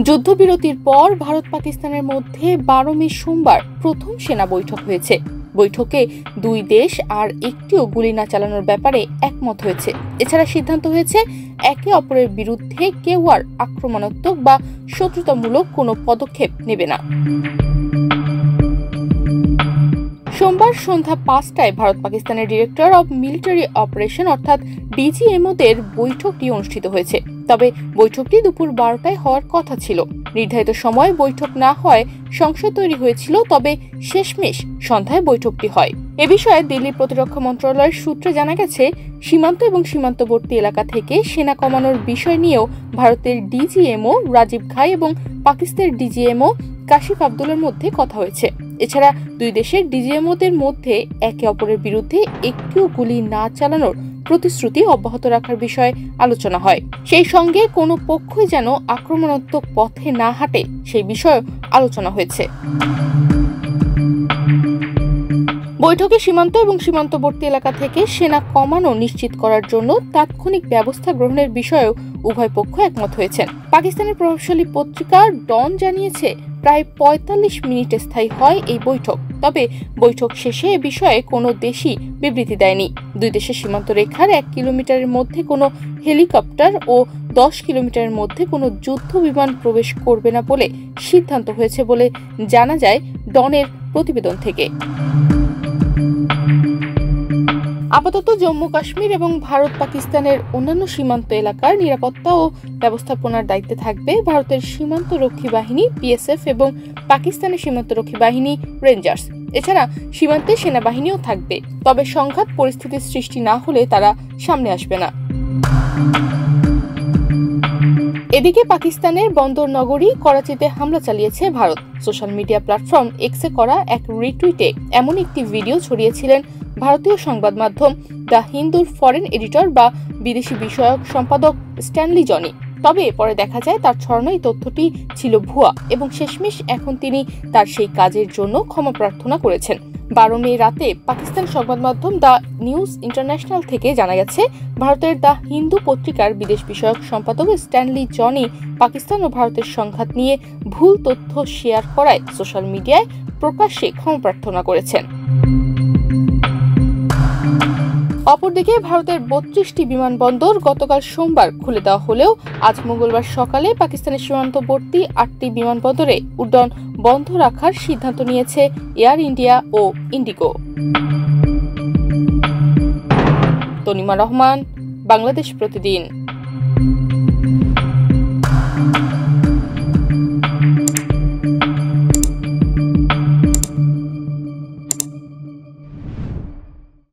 যুদ্ধবিরতির পর ভারত পাকিস্তানের মধ্যে 12 মে সোমবার প্রথম সেনা বৈঠক হয়েছে। বৈঠকে দুই দেশ আর একটিও গুলি না চালানোর ব্যাপারে একমত হয়েছে। এছাড়া সিদ্ধান্ত হয়েছে একে অপরের বিরুদ্ধে কেউ আর আক্রমণাত্মক বা শত্রুতামূলক কোনো পদক্ষেপ নেবে না। সোমবার সন্ধ্যা 5টায় ভারত পাকিস্তানের ডিরেক্টর অব মিলিটারি অপারেশন অর্থাৎ ডিজিএমওদের বৈঠকটি অনুষ্ঠিত হয়েছে। তবে বৈঠকটি দুপুর 12টায় হওয়ার কথা ছিল। নির্ধারিত সময় বৈঠক না হয় সংশয় তৈরি হয়েছিল, তবে শেষমেশ সন্ধ্যায় বৈঠকটি হয়। এ বিষয়ে দিল্লির প্রতিরক্ষা মন্ত্রণালয়ের সূত্রে জানা গেছে, সীমান্ত এবং সীমান্তবর্তী এলাকা থেকে সেনা কমানোর বিষয় নিয়েও ভারতের ডিজিএমও রাজীব ঘাই এবং পাকিস্তানের ডিজিএমও কাশিফ আব্দুলের মধ্যে কথা হয়েছে। এছাড়া দুই দেশের ডিজিএমওদের মধ্যে একে অপরের বিরুদ্ধে একটিও গুলি না চালানোর প্রতিশ্রুতি অব্যাহত রাখার বিষয়ে আলোচনা হয়। সেই সঙ্গে কোনো পক্ষই যেন আক্রমণাত্মক পথে না হাঁটে সেই বিষয়ে আলোচনা হয়েছে। বৈঠকে সীমান্ত এবং সীমান্তবর্তী এলাকা থেকে সেনা কমানো নিশ্চিত করার জন্য তাৎক্ষণিক ব্যবস্থা গ্রহণের বিষয়েও উভয় পক্ষ একমত হয়েছেন। পাকিস্তানের প্রভাবশালী পত্রিকা ডন জানিয়েছে, প্রায় 45 মিনিটে স্থায়ী হয় এই বৈঠক। তবে বৈঠক শেষে এ বিষয়ে কোনো দেশই বিবৃতি দেয়নি। দুই দেশের সীমান্ত রেখার 1 কিলোমিটারের মধ্যে কোনো হেলিকপ্টার ও 10 কিলোমিটারের মধ্যে কোনো যুদ্ধ বিমান প্রবেশ করবে না বলে সিদ্ধান্ত হয়েছে বলে জানা যায় ডনের প্রতিবেদন থেকে। আপাতত জম্মু কাশ্মীর এবং ভারত পাকিস্তানের অন্যান্য সীমান্ত এলাকার নিরাপত্তা ও ব্যবস্থাপনার দায়িত্বে থাকবে ভারতের সীমান্ত রক্ষী বাহিনী বিএসএফ এবং পাকিস্তানের সীমান্ত রক্ষী বাহিনী রেঞ্জার্স। এছাড়া সীমান্তে সেনাবাহিনীও থাকবে, তবে সংঘাত পরিস্থিতির সৃষ্টি না হলে তারা সামনে আসবে না। এদিকে পাকিস্তানের বন্দর নগরী করাচিতে হামলা চালিয়েছে ভারত। সোশ্যাল মিডিয়া প্ল্যাটফর্ম এক্সে করা এক রিটুইটে এমন একটি ভিডিও ছড়িয়েছিলেন ভারতীয় সংবাদ মাধ্যম দ্য হিন্দুর ফরেন এডিটর বা বিদেশি বিষয়ক সম্পাদক স্ট্যানলি জনি। তবে পরে দেখা যায় তার ছড়ানো এই তথ্যটি ছিল ভুয়া এবং শেষমেশ এখন তিনি তার সেই কাজের জন্য ক্ষমা প্রার্থনা করেছেন। 12 মে রাতে পাকিস্তান সংবাদ মাধ্যম দ্য নিউজ ইন্টারন্যাশনাল থেকে জানা গেছে, ভারতের দ্য হিন্দু পত্রিকার বিদেশ বিষয়ক সম্পাদক স্ট্যানলি জনি পাকিস্তান ও ভারতের সংঘাত নিয়ে ভুল তথ্য শেয়ার করায় সোশ্যাল মিডিয়ায় প্রকাশ্যে ক্ষমা প্রার্থনা করেছেন। অপরদিকে ভারতের 32টি বিমানবন্দর গতকাল সোমবার খুলে দেওয়া হলেও আজ মঙ্গলবার সকালে পাকিস্তানের সীমান্তবর্তী 8টি বিমানবন্দরে উড্ডয়ন বন্ধ রাখার সিদ্ধান্ত নিয়েছে এয়ার ইন্ডিয়া ও ইন্ডিগো। তনিমা রহমান, বাংলাদেশ প্রতিদিন।